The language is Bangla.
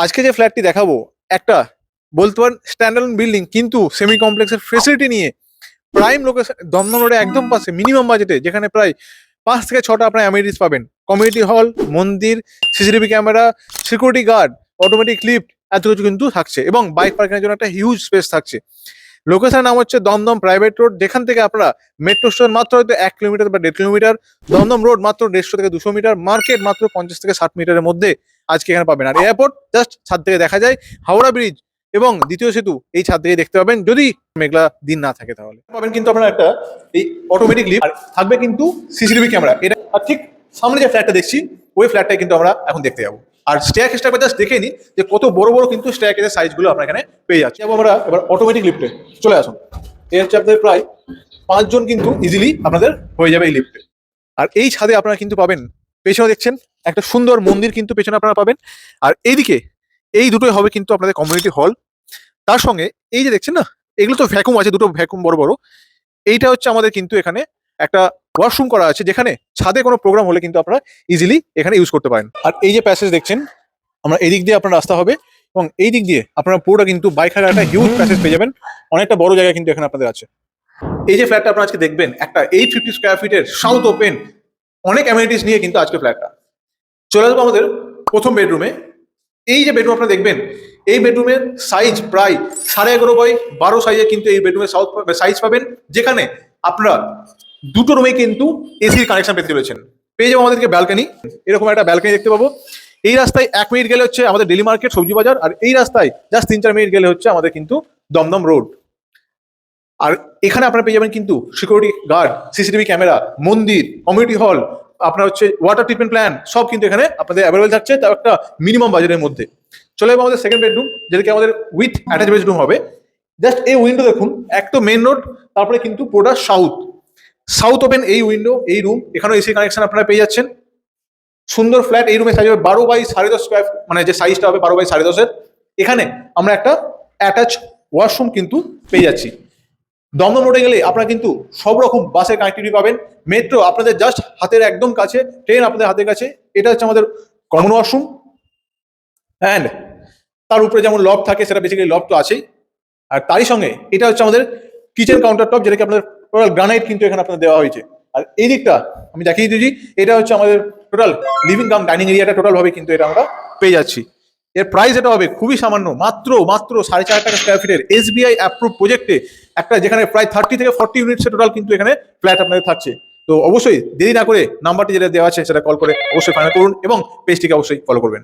আজকে যে ফ্ল্যাটটি দেখাবো একটা বলতে পারেন স্ট্যান্ডার্ড বিল্ডিং, কিন্তু সেমি কমপ্লেক্সের ফেসিলিটি নিয়ে প্রাইম লোকেশন দমদম রোডে একদম পাশে মিনিমাম বাজেটে, যেখানে প্রায় 5 থেকে 6টা আপনার অ্যামিনিটিস পাবেন। কমিউনিটি হল, মন্দির, CCTV camera, security guard, automatic lift, এত কিছু কিন্তু থাকছে এবং বাইক পার্কিংয়ের জন্য একটা হিউজ স্পেস থাকছে। লোকেশনের নাম হচ্ছে দমদম প্রাইভেট রোড, যেখান থেকে আপনারা মেট্রো স্টেশন মাত্র হয়তো 1 কিলোমিটার বা 1.5 কিলোমিটার, দমদম রোড মাত্র 150 থেকে 200 মিটার, মার্কেট মাত্র 50 থেকে 60 মিটারের মধ্যে আজকে এখানে পাবেন। আর এয়ারপোর্ট জাস্ট ছাদ থেকে দেখা যায়, হাওড়া ব্রিজ এবং দ্বিতীয় সেতু এই ছাদ থেকে দেখতে পাবেন, যদি মেঘলা দিন না থাকে তাহলে পাবেন। কিন্তু আপনারা একটা এই অটোমেটিক লিফট থাকবে, কিন্তু সিসিটিভি ক্যামেরা। এটা আর ঠিক সামনে যে ফ্ল্যাটটা দেখছি ওই ফ্ল্যাটটাই কিন্তু আমরা এখন দেখতে যাবো। আর স্টেয়ার কেসটা জাস্ট দেখে নিই যে কত বড় বড় কিন্তু স্টেয়ার কেসের সাইজগুলো আপনার এখানে পেয়ে যাচ্ছে। এবং আমরা এবার অটোমেটিক লিফটে চলে আসুন। এর হচ্ছে আপনাদের প্রায় 5 জন কিন্তু ইজিলি আপনাদের হয়ে যাবে এই লিফটে। আর এই ছাদে আপনারা কিন্তু পাবেন, পেছনে দেখছেন একটা সুন্দর মন্দির কিন্তু পেছনে আপনারা পাবেন। আর এইদিকে এই দুটোই হবে কিন্তু আপনাদের কমিউনিটি হল। তার সঙ্গে এই যে দেখছেন না, এগুলো তো ভ্যাকুম আছে, দুটো ভ্যাকুম বড় বড়। এইটা হচ্ছে আমাদের কিন্তু এখানে একটা ওয়াশরুম করা আছে, যেখানে ছাদে কোনো প্রোগ্রাম হলে কিন্তু আপনারা ইজিলি এখানে ইউজ করতে পারেন। আর এই যে প্যাসেজ দেখছেন, আমরা এই দিক দিয়ে আপনার রাস্তা হবে এবং এই দিক দিয়ে আপনারা পুরোটা কিন্তু বাইক হাঁটার একটা হিউজ প্যাসেজ পেয়ে যাবেন। অনেকটা বড় জায়গা কিন্তু এখানে আপনাদের আছে। এই যে ফ্ল্যাটটা আপনারা আজকে দেখবেন, একটা 850 স্কোয়ার ফিটের সাউথ ওপেন, অনেক অ্যামিনিটিস নিয়ে কিন্তু আজকে ফ্ল্যাটটা। চলে আসবো আমাদের প্রথম বেডরুমে। এই যে বেডরুম আপনারা দেখবেন, এই বেডরুমের সাইজ প্রায় 11.5 বাই 12 সাইজে কিন্তু এই বেডরুমের সাইজ পাবেন, যেখানে আপনারা দুটো রুমে কিন্তু এসির কানেকশন পেতে চলেছেন। পেয়ে যাবো আমাদেরকে ব্যালকানি, এরকম একটা ব্যালকানি দেখতে পাবো। এই রাস্তায় 1 মিনিট গেলে হচ্ছে আমাদের ডেলি মার্কেট, সবজি বাজার। আর এই রাস্তায় জাস্ট 3-4 মিনিট গেলে হচ্ছে আমাদের কিন্তু দমদম রোড। আর এখানে আপনারা পেয়ে যাবেন কিন্তু সিকিউরিটি গার্ড, সিসিটিভি ক্যামেরা, মন্দির, কমিউনিটি হল, আপনার হচ্ছে ওয়াটার ট্রিটমেন্ট প্ল্যান, সব কিন্তু এখানে আপনাদের অ্যাভেলেবল থাকছে, তাও একটা মিনিমাম বাজেটের মধ্যে। চলে যাবো আমাদের সেকেন্ড বেডরুম, যেটাকে আমাদের উইথ অ্যাটাচ বেডরুম হবে। জাস্ট এই উইন্ডো দেখুন, এক তো মেন রোড, তারপরে কিন্তু পুরোটা সাউথ ওপেন এই উইন্ডো, এই রুম, এখানেও এসি কানেকশন আপনারা পেয়ে যাচ্ছেন। সুন্দর ফ্ল্যাট। এই রুমের সাইজ হবে 12 বাই 10.5 স্কোয়ার, মানে যে সাইজটা হবে 12 বাই 10.5। এখানে আমরা একটা অ্যাটাচ ওয়াশরুম কিন্তু পেয়ে যাচ্ছি। দমদম রোডে গেলে আপনারা কিন্তু সব রকম বাসের কানেক্টিভিটি পাবেন। মেট্রো আপনাদের জাস্ট হাতের একদম কাছে, ট্রেন আপনাদের হাতের কাছে। এটা হচ্ছে আমাদের কমন ওয়াশরুম, অ্যান্ড তার উপরে যেমন লফট থাকে, সেটা বেসিক্যালি লফট তো আছেই। আর তারই সঙ্গে এটা হচ্ছে আমাদের কিচেন কাউন্টার টপ, যেটাকে আপনাদের টোটাল গ্রানাইট কিন্তু এখানে আপনাদের দেওয়া হয়েছে। আর এই দিকটা আমি দেখিয়ে দিয়েছি, এটা হচ্ছে আমাদের টোটাল লিভিং কাম ডাইনিং এরিয়াটা টোটাল ভাবে কিন্তু এটা আমরা পেয়ে যাচ্ছি। এর প্রাইস এটা হবে খুবই সামান্য, মাত্র 4.5 টাকা স্কোয়ার ফিটের এসবিআই অ্যাপ্রুভ প্রজেক্টে একটা, যেখানে প্রায় 30 থেকে 40 ইউনিটসের টোটাল কিন্তু এখানে ফ্ল্যাট আপনাদের থাকছে। তো অবশ্যই দেরি না করে নাম্বারটি যেটা দেওয়া আছে সেটা কল করে অবশ্যই ফাইনাল করুন এবং পেজটিকে অবশ্যই ফলো করবেন।